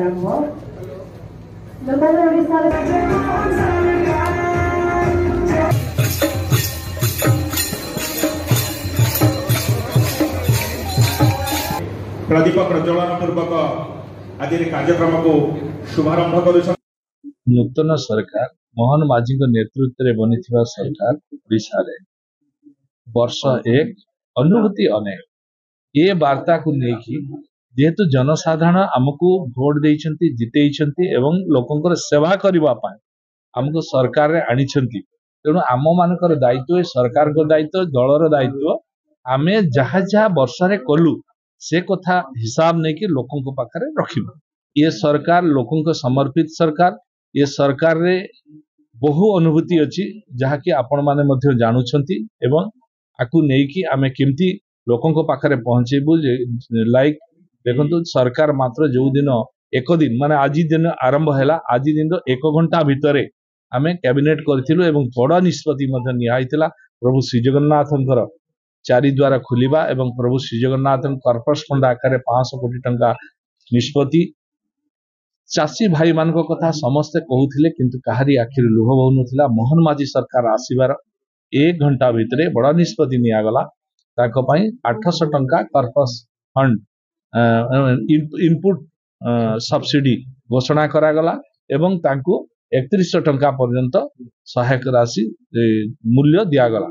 आरंभ नमन ओडिशा प्रदीप प्रज्वलन पूर्वक आज कार्यक्रम को शुभारंभ कर नूतन सरकार मोहन माझी नेतृत्व में बनी सरकार ओडिशा रे वर्ष एक अनुभूति अनेक ये वार्ता को लेकिन जेहेतु जनसाधारण आमको भोट देइछंती जितेइछंती एवं लोकंकर सेवा करने आमको सरकार रे आनिछंती तेणु आम मानकर दायित्व सरकार को दायित्व दलर दायित्व आमे जहा जहा वर्ष रे कलु से कथा हिसाब नहीं कि लोकों को पाखरे रखिबा। ये सरकार लोकों को समर्पित सरकार ये सरकार रे बहु अनुभूति अच्छी जहाँकि आपण माने मध्य जानुछंती एवं आकु नहीं कि आमे केमती लोकों को पाखरे पहुंचेबू लाइक देखो सरकार मात्र जो दिन एक दिन माने आज दिन आरंभ हैला आज दिन एक घंटा भितरे आमे कैबिनेट करथिलु एवं बड़ निष्पत्ति मध्य नियाइतिला प्रभु श्री जगन्नाथंकर चारि द्वारा खुलिबा एवं प्रभु श्री जगन्नाथ कर्पस फंड आकार 500 कोटी टंका निष्पत्ति चाषी भाई मान कथा समस्ते कहूथिले किंतु कहारी आखिर लुह बहु नथिला मोहन माझी सरकार आसीबार 1 घंटा भितरे बड़ा निष्पत्ति नियागला ताको पई 800 टंका कर्पस फंड इनपुट सब्सिडी घोषणा करागला एवं तांको 3100 टंका पर्यंत सहायक राशि मूल्य दियागला।